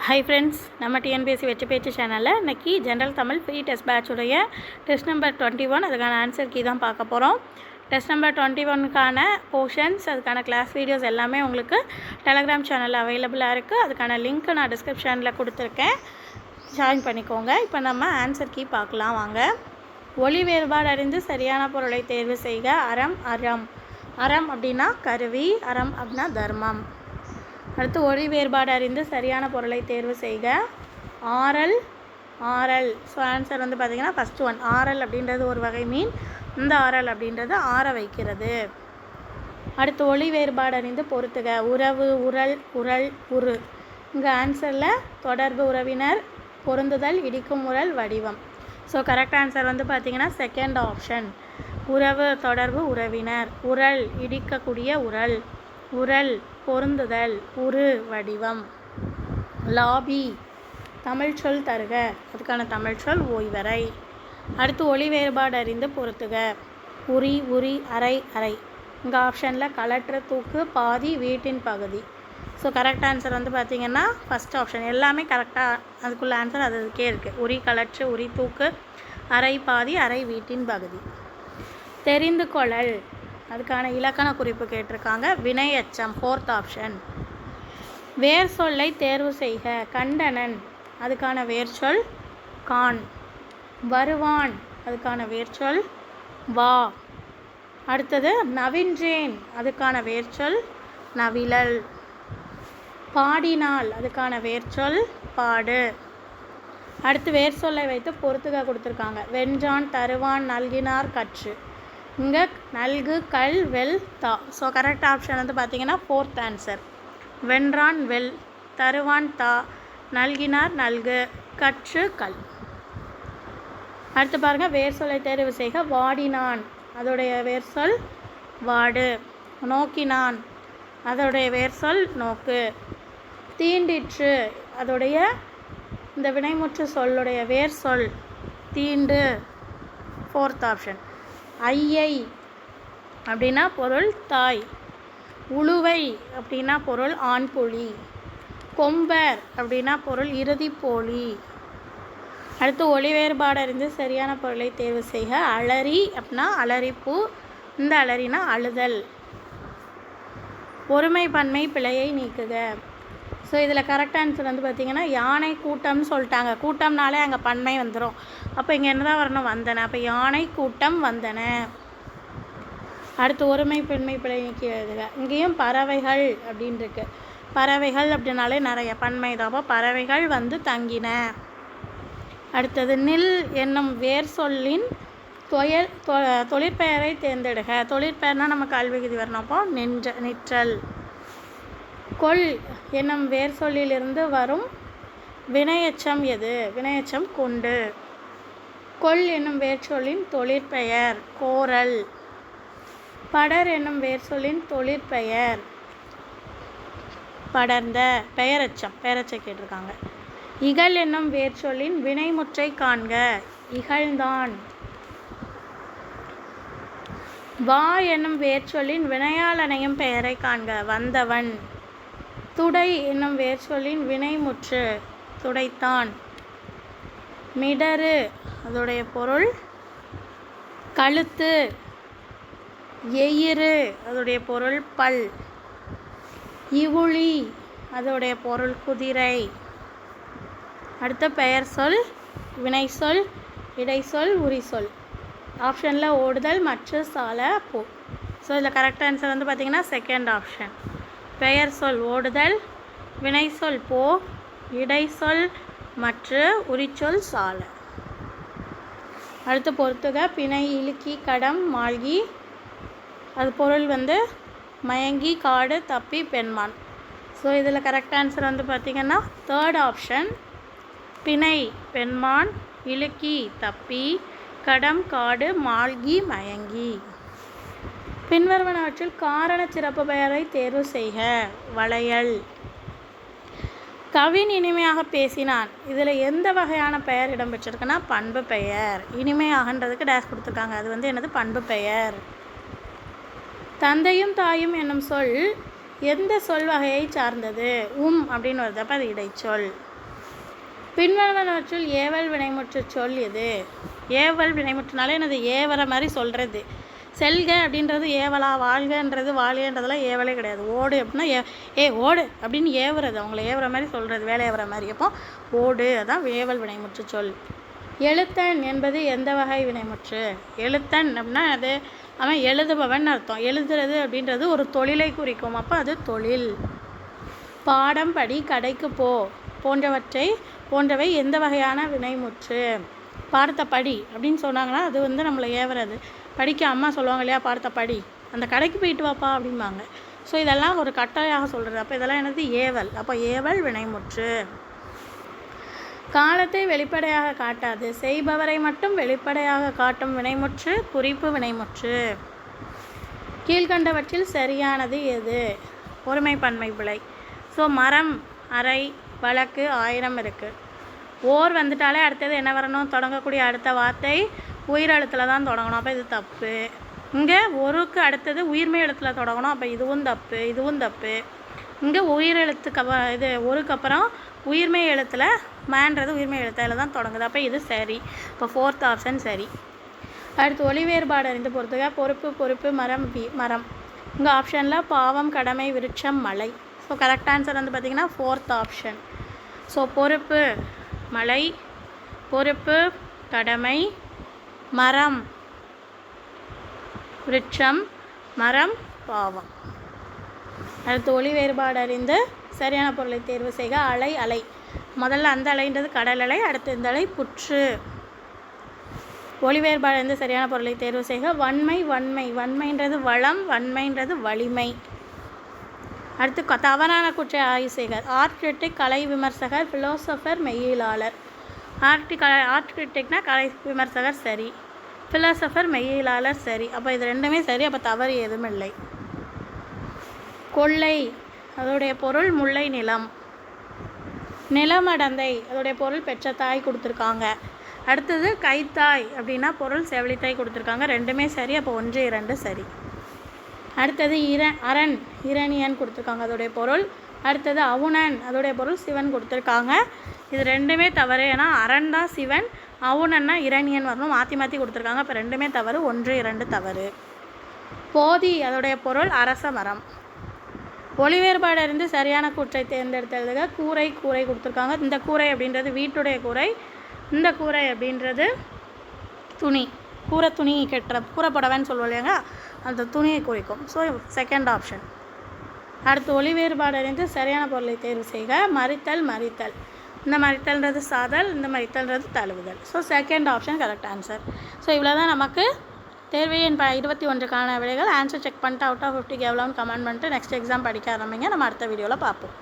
Hi friends, நம்ம TNPSC வெற்றி பேச்சு சேனலில் இன்றைக்கி ஜென்ரல் தமிழ் ஃப்ரீ டெஸ்ட் பேட்சுடைய டெஸ்ட் நம்பர் 21 அதுக்கான ஆன்சர் கீ தான் பார்க்க போகிறோம். டெஸ்ட் நம்பர் 21க்கான போர்ஷன்ஸ், அதுக்கான கிளாஸ் வீடியோஸ் எல்லாமே உங்களுக்கு டெலகிராம் சேனலில் அவைலபிளாக இருக்குது. அதுக்கான லிங்க் நான் டிஸ்கிரிப்ஷனில் கொடுத்துருக்கேன், ஜாயின் பண்ணிக்கோங்க. இப்போ நம்ம ஆன்சர் கீ பார்க்கலாம் வாங்க. ஒலி வேறுபாடு அறிந்து சரியான பொருளை தேர்வு செய்க. அறம் அறம் அறம் அப்படின்னா கருவி, அறம் அப்படின்னா தர்மம். அடுத்து ஒலி வேறுபாடு அறிந்து சரியான பொருளை தேர்வு செய்க. ஆரல் ஆரல். ஸோ ஆன்சர் வந்து பார்த்திங்கன்னா ஃபஸ்ட் ஒன். ஆரல் அப்படின்றது ஒரு வகை மீன். இந்த ஆரல் அப்படின்றது ஆற வைக்கிறது. அடுத்து ஒலி வேறுபாடு அறிந்து பொறுத்துக. உறவு, உரல், உரல், உரு. இங்கே ஆன்சரில் தொடர்பு, உறவினர், பொருந்துதல், இடிக்கும் உரல், வடிவம். ஸோ கரெக்ட் ஆன்சர் வந்து பார்த்திங்கன்னா செகண்ட் ஆப்ஷன். உறவு, தொடர்பு, உறவினர். உரல், இடிக்கக்கூடிய உரல். உரல், பொருந்துதல். உரு, வடிவம். லாபி, தமிழ் சொல் தருக. அதுக்கான தமிழ் சொல் ஓய்வறை. அடுத்து ஒலி வேறுபாடு அறிந்து பொறுத்துக. உரி, உரி, அறை, அறை. இங்கே ஆப்ஷனில் கலற்று, தூக்கு, பாதி, வீட்டின் பகுதி. ஸோ கரெக்ட் ஆன்சர் வந்து பார்த்திங்கன்னா ஃபஸ்ட் ஆப்ஷன். எல்லாமே கரெக்டாக அதுக்குள்ள ஆன்சர் அதுக்கே இருக்குது. உரி, கலற்று, உரி, தூக்கு, அறை, பாதி, அறை, வீட்டின் பகுதி. தெரிந்து கொள்ளல், அதுக்கான இலக்கண குறிப்பு கேட்டிருக்காங்க. வினையச்சம், ஃபோர்த் ஆப்ஷன். வேர் சொல்லை தேர்வு செய்க. கண்டனன், அதுக்கான வேர்ச்சொல் கான். வருவான், அதுக்கான வேர்ச்சொல் வா. அடுத்தது நவின்றேன், அதுக்கான வேர்ச்சொல் நவிழல். பாடினாள், அதுக்கான வேர்ச்சொல் பாடு. அடுத்து வேர் சொல்லை வைத்து பொறுத்துக கொடுத்துருக்காங்க. வென்றான், தருவான், நல்கினார், கற்று. இங்கே நல்கு, கல், வெல், தா. ஸோ கரெக்ட் ஆப்ஷன் வந்து பார்த்திங்கன்னா ஃபோர்த் ஆன்சர். வென்றான், வெல், தருவான், தா, நல்கினார், நல்கு, கற்று, கல். அடுத்து பாருங்கள், வேர் சொல்லை தேர்வு செய்க. வாடினான், அதோடைய வேர் சொல் வாடு. நோக்கினான், அதோடைய வேர் சொல் நோக்கு. தீண்டிற்று, அதோடைய இந்த வினைமுற்று சொல்லுடைய வேர் சொல் தீண்டு, ஃபோர்த் ஆப்ஷன். ஐயை அப்படின்னா பொருள் தாய். உழுவை அப்படின்னா பொருள் ஆண் புலி. கொம்பர் அப்படின்னா பொருள் இறுதி போலி. அடுத்து ஒலி வேறுபாடு அறிந்து சரியான பொருளை தேர்வு செய்க. அலரி அப்படின்னா அலரிப்பூ. இந்த அலரினா அழுதல். ஒருமை பன்மை பிழையை நீக்குக. ஸோ இதில் கரெக்ட் ஆன்சர் வந்து பார்த்திங்கன்னா யானை கூட்டம்னு சொல்லிட்டாங்க. கூட்டம்னாலே அங்கே பன்மை வந்துடும். அப்போ இங்கே என்ன தான் வரணும்? வந்தன. அப்போ யானை கூட்டம் வந்தன. அடுத்து ஒருமை பெண்மை பிழை நீக்கி எழுதுக. இங்கேயும் பறவைகள் அப்படின்னு இருக்கு. பறவைகள் அப்படின்னாலே நிறைய பன்மை தான். அப்போ பறவைகள் வந்து தங்கின. அடுத்தது நில் என்னும் வேர் சொல்லின் தொழிற்பெயரை தேர்ந்தெடுக. தொழிற்பெயர்னால் நம்ம கல்வி விதி வரணும். அப்போ நிற்றல். கொள் என்னும் வேர் சொல்லிலிருந்து வரும் வினையச்சம் எது? வினையச்சம் கொண்டு. கொள் என்னும் வேர் சொல்லின் தொழிற்பெயர் கோரல். படர் என்னும் வேர் சொல்லின் தொழிற்பெயர் படர்ந்த. பெயரச்சம், பெயரச்சம் கேட்டிருக்காங்க. இகழ் என்னும் வேர் சொல்லின் வினைமுற்றை காண்க. இகழ்ந்தான். வா என்னும் வேர் சொல்லின் வினையால் அணையும் பெயரை காண்க. வந்தவன். துடை என்னும் வேர் சொல்லின் வினைமுற்று துடைத்தான். மிடரு, அதோடைய பொருள் கழுத்து. எயிறு, அதோடைய பொருள் பல். இவுளி, அதோடைய பொருள் குதிரை. அடுத்த பெயர் சொல், வினை சொல், இடைச்சொல், உரிசொல். ஆப்ஷனில் ஓடுதல், மற்ற, சால, போ. ஸோ இதில் கரெக்ட் ஆன்சர் வந்து பார்த்திங்கன்னா செகண்ட் ஆப்ஷன். பெயர் சொல் ஓடுதல், வினை சொல் போ, இடைச்சொல் மற்ற, உரிச்சொல் சால. அடுத்து பொறுத்துக. பிணை, இழுக்கி, கடம், மால்கி. அது பொருள் வந்து மயங்கி, காடு, தப்பி, பெண்மான். ஸோ இதில் கரெக்ட் ஆன்சர் வந்து பார்த்திங்கன்னா தேர்ட் ஆப்ஷன். பிணை பெண்மான், இழுக்கி தப்பி, கடம் காடு, மால்கி மயங்கி. பின்வருவனவற்றில் காரண சிறப்பு பெயரை தேர்வு செய்க. வளையல். கவின் இனிமையாக பேசினான். இதில் எந்த வகையான பெயர் இடம்பெற்றிருக்குன்னா பண்பு பெயர். இனிமையாகன்றதுக்கு டேஷ் கொடுத்துருக்காங்க. அது வந்து என்னது? பண்பு பெயர். தந்தையும் தாயும் என்னும் சொல் எந்த சொல் வகையை சார்ந்தது? அப்படின்னு வருது. அப்போ அது இடைச்சொல். பின்வருவனவற்றில் ஏவல் வினைமுற்று சொல் எது? ஏவல் வினைமுற்றுனாலே எனது ஏவற மாதிரி சொல்கிறது. செல்க அப்படின்றது ஏவலா, வாழ்கன்றது வாழ்கன்றதெல்லாம் ஏவலே கிடையாது. ஓடு அப்படின்னா ஓடு அப்படின்னு ஏவுறது, அவங்கள ஏவுற மாதிரி சொல்கிறது, வேலை ஏவுற மாதிரி. அப்போ ஓடு அதான் ஏவல் வினைமுற்று சொல். எழுத்தன் என்பது எந்த வகை வினைமுற்று? எழுத்தன் அப்படின்னா அது அவன் எழுதுபவன் அர்த்தம். எழுதுறது அப்படின்றது ஒரு தொழிலை குறிக்கும். அப்போ அது தொழில். பாடம் படி, கடைக்கு போ போன்றவை எந்த வகையான வினைமுற்று? பாடத்தை படி அப்படின்னு சொன்னாங்கன்னா அது நம்மளை ஏவுறது. படிக்க அம்மா சொல்லுவாங்க இல்லையா, பாடத்தை படி, அந்த கடைக்கு போயிட்டு வாப்பா அப்படிம்பாங்க. ஸோ இதெல்லாம் ஒரு கட்டளையாக சொல்கிறது. அப்போ இதெல்லாம் என்னது? ஏவல். அப்போ ஏவல் வினைமுற்று. காலத்தை வெளிப்படையாக காட்டாது, செய்பவரை மட்டும் வெளிப்படையாக காட்டும் வினைமுற்று குறிப்பு வினைமுற்று. கீழ்கண்டவற்றில் சரியானது எது? ஒருமை பன்மை விளை. ஸோ மரம், அறை, வழக்கு, 1000 இருக்குது. ஓர் வந்துட்டாலே அடுத்தது என்ன வரணும்? தொடங்கக்கூடிய அடுத்த வார்த்தை உயிரெழுத்தில் தான் தொடங்கணும். அப்போ இது தப்பு. இங்கே ஒருக்கு அடுத்தது உயிர்மை எழுத்தில் தொடங்கணும். அப்போ இதுவும் தப்பு, இதுவும் தப்பு. இங்கே உயிரெழுத்துக்கு இது ஒருக்கு அப்புறம் உயிர்மை எழுத்தில் மேன்றது உயிர்மை எழுத்தில் தான் தொடங்குது. அப்போ இது சரி. இப்போ 4th ஆப்ஷன் சரி. அடுத்து ஒளி வேறுபாடு அறிந்து பொறுத்துக. பொறுப்பு, மரம். இங்கே ஆப்ஷனில் பாவம், கடமை, விருட்சம், மலை. ஸோ கரெக்ட் ஆன்சர் பார்த்திங்கன்னா 4th ஆப்ஷன். ஸோ பொறுப்பு மலை, பொறுப்பு கடமை, மரம் விருட்சம், மரம் பாவம். அடுத்து ஒளி வேறுபாடு அறிந்து சரியான பொருளை தேர்வு செய்க. அலை. முதல்ல அந்த அலைன்றது கடல் அலை, அடுத்து இந்த அலை புற்று. ஒளி வேறுபாடு அறிந்து சரியான பொருளை தேர்வு செய்க. வன்மைன்றது வளம், வன்மைன்றது வலிமை. அடுத்து தவறான கூற்றை ஆய்வு செய்க. ஆர்ட் கிரிட்டிக் கலை விமர்சகர், ஃபிலோசோஃபர் மெய்யியலாளர். ஆர்ட் கிரிட்டிக்னா கலை விமர்சகர் சரி, ஃபிலோசோஃபர் மெய்யியலாளர் சரி. அப்போ இது ரெண்டுமே சரி. அப்போ தவறு எதுவும் இல்லை. கொள்ளை அதோடைய பொருள் முல்லை நிலம். நிலமடந்தை அதோடைய பொருள் பெற்ற தாய் கொடுத்துருக்காங்க. அடுத்தது கைத்தாய் அப்படின்னா பொருள் செவிலித்தாய் கொடுத்துருக்காங்க. ரெண்டுமே சரி. அப்போ 1, 2 சரி. அடுத்தது அரண் இரணியன் கொடுத்துருக்காங்க, அதோடைய பொருள். அடுத்தது அவுணன் அதோடைய பொருள் சிவன் கொடுத்துருக்காங்க. இது ரெண்டுமே தவறு. ஏன்னா அரண் தான் சிவன், அவுணன்னா இரணியன் வரணும். மாற்றி கொடுத்துருக்காங்க. இப்போ ரெண்டுமே தவறு. 1, 2 தவறு. போதி அதோடைய பொருள் அரச மரம். ஒளி வேறுபாடு அறிந்து சரியான கூற்றை தேர்ந்தெடுத்ததுங்க. கூரை கொடுத்துருக்காங்க. இந்த கூரை அப்படின்றது வீட்டுடைய கூரை, இந்த கூரை அப்படின்றது துணி. துணி கட்டுற கூரைப்படவைன்னு சொல்லுவோம் இல்லையாங்க, அந்த துணியை குறிக்கும். So 2nd option. அடுத்து ஒளி வேறுபாடு அறிந்து சரியான பொருளை தேர்வு செய்க. மறித்தல். இந்த மறித்தல்ன்றது சாதல், இந்த மறித்தல்ன்றது தழுவுதல். So 2nd option correct answer. So இவ்வளோ தான் நமக்கு தேர்வு எண் 21க்கான விடைகள். ஆன்சர் செக் பண்ணிட்டு அவுட் ஆஃப் 50 எவ்வளோன்னு கமெண்ட் பண்ணிட்டு நெக்ஸ்ட் எக்ஸாம் படிக்க ஆரம்பிங்க. நம்ம அடுத்த வீடியோவில் பார்ப்போம்.